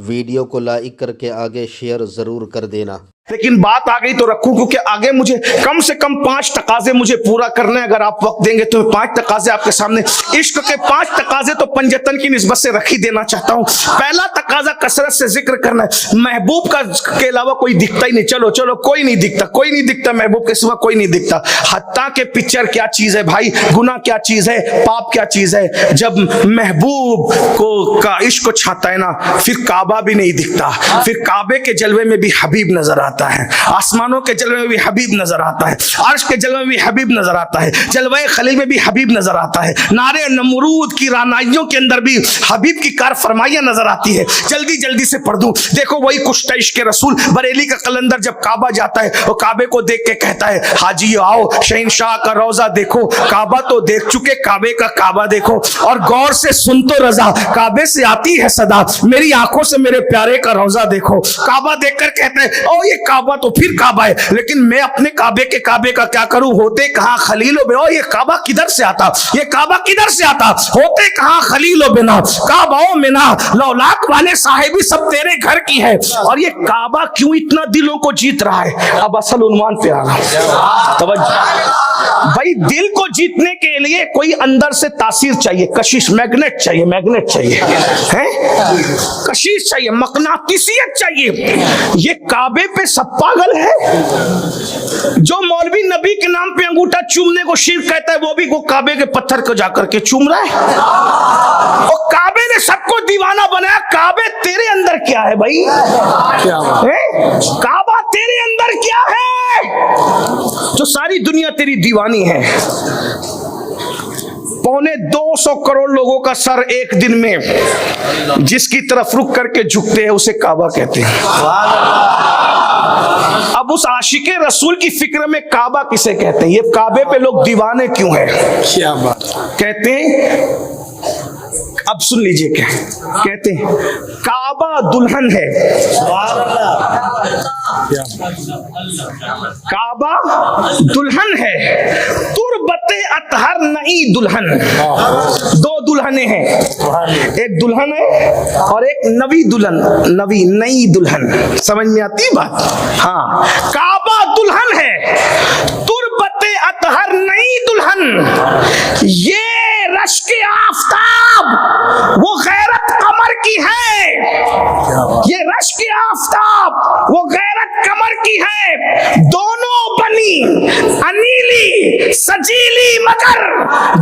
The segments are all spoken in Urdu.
ویڈیو کو لائک کر کے آگے شیئر ضرور کر دینا۔ لیکن بات آ گئی تو رکھوں، کیونکہ آگے مجھے کم سے کم 5 تقاضے مجھے پورا کرنے ہیں۔ اگر آپ وقت دیں گے تو 5 تقاضے آپ کے سامنے، عشق کے 5 تقاضے تو پنجتن کی نسبت سے رکھ ہی دینا چاہتا ہوں۔ پہلا تقاضا کثرت سے ذکر کرنا ہے۔ محبوب کا کے علاوہ کوئی دکھتا ہی نہیں، چلو کوئی نہیں دکھتا، کوئی نہیں دکھتا، محبوب کے سوا کوئی نہیں دکھتا۔ حتیٰ کہ پکچر کیا چیز ہے بھائی، گناہ کیا چیز ہے، پاپ کیا چیز ہے، جب محبوب کو کا عشق چھاتا ہے نا، پھر کعبہ بھی نہیں دکھتا، پھر کعبے کے جلوے میں بھی حبیب نظر آتا ہے، آسمانوں کے جلوے میں بھی حبیب نظر آتا ہے، عرش کے جلوے میں بھی حبیب نظر آتا ہے، جلوہ خلیل میں بھی حبیب نظر آتا ہے، نارے نمرود کی رانائیوں کے اندر بھی حبیب کی کار فرمائیاں نظر آتی ہے۔ جلدی سے پڑھ دوں، دیکھو وہی کشتہ عشق رسول بریلی کا قلندر جب کعبہ جاتا ہے، وہ کعبے کو دیکھ کے کہتا ہے حاجی آؤ شہنشاہ کا روضہ دیکھو، کعبہ تو دیکھ چکے، کعبے کا کعبہ دیکھو، اور غور سے سن تو رضا، کعبے سے آتی ہے صدا، میری آنکھوں سے میرے پیارے کا روضہ دیکھو۔ کعبہ دیکھ کر کہتے ہیں او یہ کعبہ تو پھر کعبہ ہے، لیکن میں اپنے کعبے کا کیا کروں، ہوتے کہاں خلیل و بنا، یہ کعبہ کدھر سے آتا، یہ کعبہ کدھر سے آتا، ہوتے کہاں خلیل و بنا، کعبہ و منا لولاک والے صاحبی سب تیرے گھر کی ہے۔ اور یہ کعبہ کیوں اتنا دلوں کو جیت رہا ہے؟ اب اصل عنوان پہ آنا، توجہ بھائی، دل کو جیتنے کے لیے کوئی اندر سے تاثیر چاہیے، کشش، میگنیٹ چاہیے کشش چاہیے، مقناطیسیت چاہیے۔ یہ کعبے پہ سب پاگل ہے، جو مولوی نبی کے نام پہ انگوٹھا چومنے کو شرک کہتا ہے، وہ بھی وہ کعبے کے پتھر کو جا کر کے چوم رہا ہے۔ اور کعبے نے سب کو دیوانہ بنایا۔ کعبے تیرے اندر کیا ہے بھائی؟ کعبہ تیرے اندر کیا ہے جو ساری دنیا تیری دیوانی ہے؟ 250 کروڑ لوگوں کا سر ایک دن میں جس کی طرف رخ کر کے جھکتے ہیں اسے کعبہ کہتے ہیں۔ اب اس عاشق رسول کی فکر میں کعبہ کسے کہتے ہیں؟ یہ کعبے پہ لوگ دیوانے کیوں ہیں؟ کیا بات کہتے ہیں؟ اب سن لیجئے، کیا کہتے ہیں؟ کعبہ دلہن ہے، کعبہ دلہن ہے، تربت اطہر نئی دلہن۔ 2 دلہنیں ہیں، ایک دلہن ہے اور ایک نوی دلہن، نئی دلہن۔ سمجھ میں آتی بات؟ ہاں، کعبہ دلہن ہے، تربت اطہر نئی دلہن، یہ رشک آفتاب وہ غیرت قمر کی ہے، یہ رشک آفتاب وہ غیرت قمر کی ہے، دونوں بنی انیلی سجیلی مگر،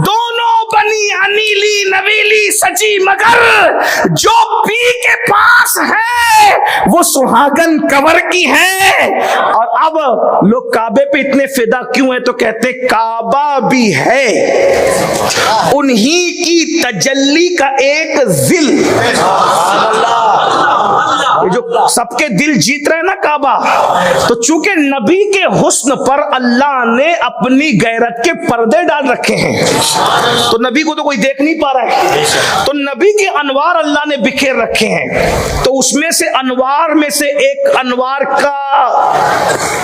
دونوں بنی انیلی نویلی سجی مگر، جو پی کے پاس ہے وہ سہاگن کور کی ہے۔ اور اب لوگ کعبے پہ اتنے فدا کیوں ہیں؟ تو کہتے کعبہ بھی ہے انہی کی تجلی کا ایک ذل۔ یہ جو سب کے دل جیت رہے ہیں نا کعبہ، تو چونکہ نبی کے حسن پر اللہ نے اپنی غیرت کے پردے ڈال رکھے ہیں، تو نبی کو تو کوئی دیکھ نہیں پا رہا ہے، تو نبی کے انوار اللہ نے بکھیر رکھے ہیں، تو اس میں سے انوار میں سے ایک انوار کا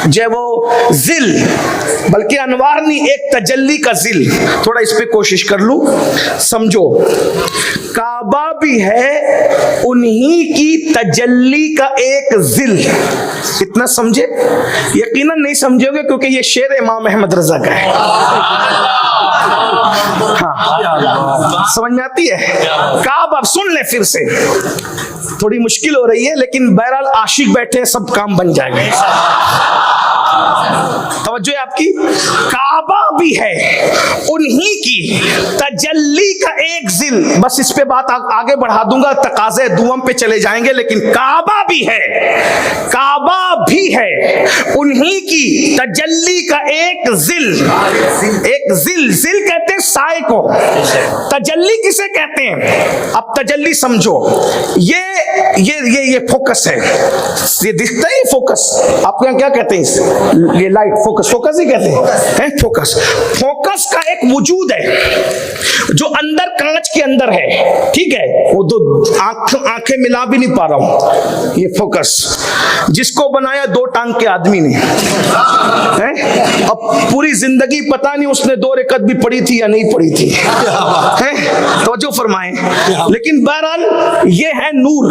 جو وہ ذل، بلکہ انوار نہیں، ایک تجلی کا ذل۔ تھوڑا اس پہ کوشش کر لوں، سمجھو، کعبہ بھی ہے انہی کی تجلی کا ایک ذل۔ اتنا سمجھے؟ یقیناً نہیں سمجھو گے کیونکہ یہ شعر امام احمد رضا کا ہے۔ ہاں، سمجھ میں آتی ہے؟ کعبہ سن لیں پھر سے، تھوڑی مشکل ہو رہی ہے لیکن بہرحال عاشق بیٹھے سب کام بن جائے گا۔ توجہ ہے آپ کی؟ کعبہ بھی ہے انہی کی تجلی کا ایک ذل۔ بس اس پہ بات آگے بڑھا دوں گا، تقاضے دوم پہ چلے جائیں گے، لیکن کعبہ بھی ہے، کعبہ بھی ہے انہی کی تجلی کا ایک ذل۔ ایک ذل کہتے ہیں سائے کو، تجلی کسے کہتے ہیں؟ اب تجلی سمجھو، یہ فوکس ہے، یہ دکھتا ہے فوکس، آپ کو کیا کہتے ہیں؟ یہ لائٹ فوکس ہی کہتے ہیں۔ فوکس کا ایک وجود ہے جو اندر کانچ کے اندر ہے، ٹھیک ہے، وہ دو آنکھیں ملا بھی نہیں پا رہا ہوں، یہ فوکس جس کو بنایا 2 ٹانگ کے آدمی نے، اب پوری زندگی پتہ نہیں اس نے 2 رکعت بھی پڑھی تھی یا نہیں پڑھی تھی، توجہ فرمائیں۔ لیکن بہرحال یہ ہے نور،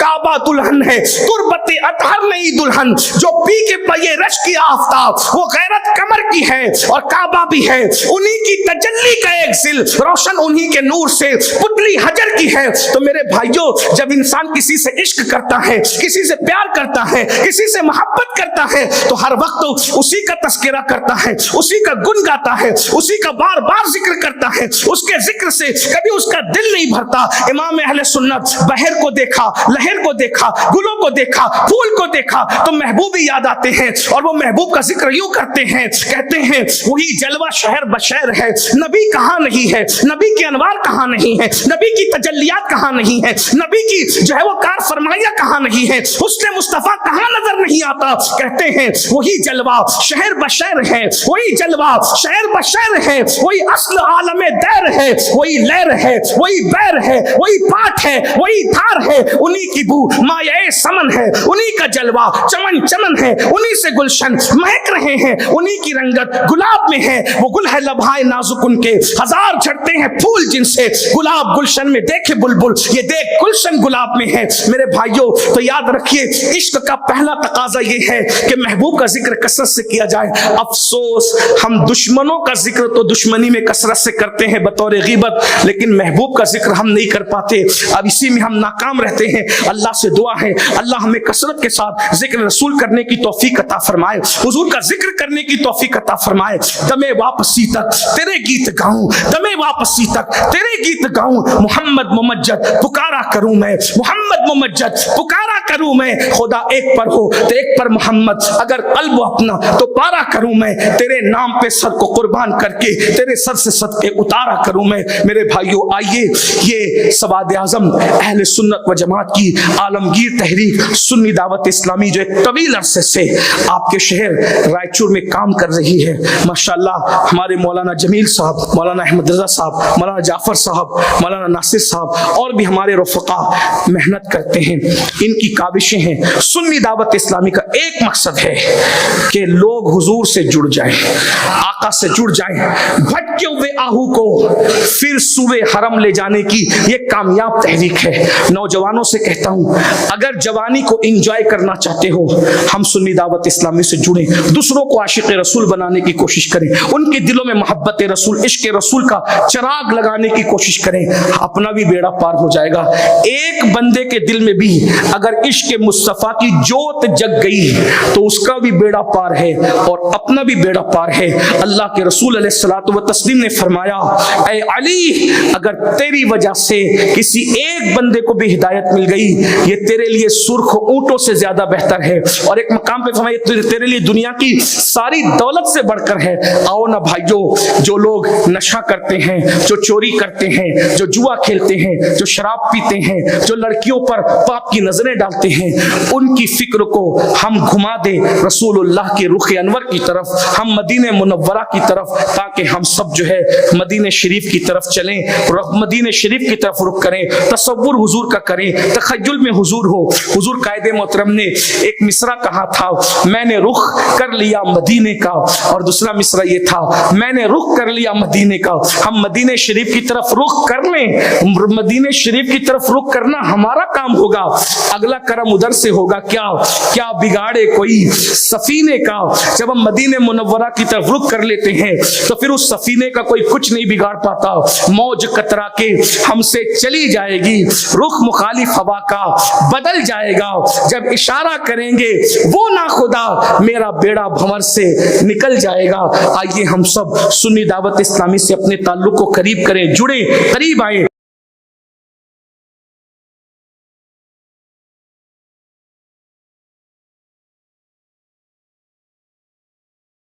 کعبہ دلہن ہے، تربت اطہر نہیں دلہن، جو پی کے پیے رش کی آفتاب وہ غیرت کمر کی ہے اور کعبہ بھی ہے، انہی کی تجلی کا ایک ذل روشن انہی کے نور سے پتلی حجر کی ہے۔ تو میرے بھائیوں، جب انسان کسی سے عشق کرتا ہے، کسی سے پیار کرتا ہے، کسی سے محبت کرتا ہے، تو ہر وقت اسی کا تذکرہ کرتا ہے، اسی کا گن گاتا ہے، اسی کا بار بار ذکر کرتا ہے، اس کے ذکر سے کبھی اس کا دل نہیں بھرتا۔ امام اہل سنت بحر کو دیکھا، لہر کو دیکھا، گلوں کو دیکھا، پھول کو دیکھا تو محبوب ہی یاد آتے ہیں، اور وہ محبوب کا ذکر یوں کرتے ہیں، کہتے ہیں وہی جلوہ شہر بشیر ہے، نبی کہاں نہیں ہے، نبی کے انوار کہاں نہیں ہے، نبی کی تجلیات کہاں نہیں ہے، نبی کی جو ہے وہ کار فرمائیاں کہاں نہیں ہے، حسن مصطفیٰ کہاں نظر نہیں آتا۔ کہتے ہیں وہی جلوہ شہر بشیر ہے، وہی جلوہ شہر بشیر ہے، وہی اصل عالم دیر ہے، وہی لیر ہے، وہی بیر ہے، وہی پاٹ ہے، وہی تھار ہے، انہی کی بو مایہ سمن ہے، انہی کا جلوہ چمن چمن ہے، انہی سے گلشن مہک رہے ہیں، انہی کی رنگت گلاب میں ہے، وہ گل ہے لبھائے نازک ان کے، ہزار جھڑتے ہیں پھول جن سے، گلاب گلشن میں دیکھے بلبل، یہ دیکھ گلشن گلاب میں ہے۔ میرے بھائیوں، تو یاد رکھیے عشق کا پہلا تقاضا یہ ہے کہ محبوب کا ذکر کثرت سے کیا جائے۔ افسوس ہم دشمنوں کا ذکر تو دشمنی میں کثرت سے کرتے ہیں بطور غیبت، لیکن محبوب کا ذکر ہم نہیں کر پاتے، اب اسی میں ہم ناکام رہتے ہیں۔ اللہ سے دعا ہے اللہ ہمیں کثرت کے ساتھ ذکر رسول کرنے کی توفیق عطا فرمائے، حضور کا ذکر کرنے کی توفیق عطا فرمائے۔ دمے واپسی تک تیرے گیت گاؤں، دمے واپسی تک تیرے گیت گاؤں، محمد ممجد پکارا کروں میں، محمد ممجد پکارا کروں میں، خدا ایک پر ہو تو ایک پر محمد، اگر قلب اپنا تو پارا کروں میں، تیرے نام پہ سر کو قربان کر کے تیرے سر سے صدقے اتارا کروں میں۔ میرے بھائیوں، آئیے یہ سواد اعظم اہل سنت و جماعت کی عالمگیر تحریک سنی دعوت اسلامی جو ایک طویل عرصے سے آپ کے شہر رائچور میں کام کر رہی ہے، ماشاءاللہ ہمارے مولانا جمیل صاحب، مولانا احمد رضا صاحب، مولانا جعفر صاحب، مولانا ناصر صاحب اور بھی ہمارے رفقا محنت کرتے ہیں، ان کی کاوشیں ہیں۔ سنی دعوت اسلامی کا ایک مقصد ہے کہ لوگ حضور سے جڑ جائیں، آقا سے جڑ جائیں، بھٹکے ہوئے آہو کو پھر سوئے حرم لے جانے کی یہ کامیاب تحریک ہے۔ نوجوانوں سے کہتا ہوں اگر جوانی کو انجوائے کرنا چاہتے ہو، ہم سنی دعوت اسلامی سے جڑیں، دوسروں کو عاشق رسول بنانے کی کوشش کریں، ان کے دلوں میں محبت رسول، عشق رسول کا چراغ لگانے کی کوشش کریں، اپنا بھی بیڑا پار ہو جائے گا۔ ایک بندے کے دل میں بھی اگر عشق مصطفیٰ کی جوت جگ گئی تو اس کا بھی بیڑا پار ہے اور اپنا بھی بیڑا پار ہے۔ اللہ کے رسول علیہ الصلوۃ والتسلیم نے فرمایا اے علی، اگر تیری وجہ سے کسی ایک بندے کو بھی ہدایت مل گئی یہ تیرے لیے سرخ اونٹوں سے زیادہ بہتر ہے، اور ایک مقام پہ فرمایا تیرے لیے دنیا کی ساری دولت سے بڑھ کر ہے۔ آؤ نا بھائیوں، جو لوگ نشہ کرتے ہیں، جو چوری کرتے ہیں، جو جوا کھیلتے ہیں، جو شراب پیتے ہیں، جو لڑکیوں پر پاپ کی نظریں ڈالتے ہیں، ان کی فکر کو ہم گھما دیں رسول اللہ کے رخ انور کی طرف، ہم مدینہ منورہ کی طرف، تاکہ ہم سب جو ہے مدینہ شریف کی طرف چلیں، مدینہ شریف کی طرف رخ کریں، تصور حضور کا کریں، تخیل میں حضور ہو۔ حضور قائد محترم نے ایک مصرع کہا تھا، میں نے رخ کر لیا مدینے کا، اور دوسرا مصرع یہ تھا، میں نے رخ کر لیا مدینے کا۔ ہم مدینہ شریف کی طرف رخ کر لیں، مدینہ شریف کی طرف رخ کرنا ہمارا کام ہوگا، اگلا کرم ادھر سے ہوگا۔ کیا بگاڑے کوئی سفینے کا، جب ہم مدینہ منورہ کی طرف رخ کر لیتے ہیں تو پھر اس سفینے کا کوئی کچھ نہیں بگاڑ پاتا، موج کترا کے ہم سے چلی جائے گی، رخ مخالف ہوا کا بدل جائے گا، جب اشارہ کریں گے وہ ناخدا میرا بیڑا بھنور سے نکل جائے گا۔ آئیے ہم سب سنی دعوت اسلامی سے اپنے تعلق کو قریب کریں، جڑیں، قریب آئیں۔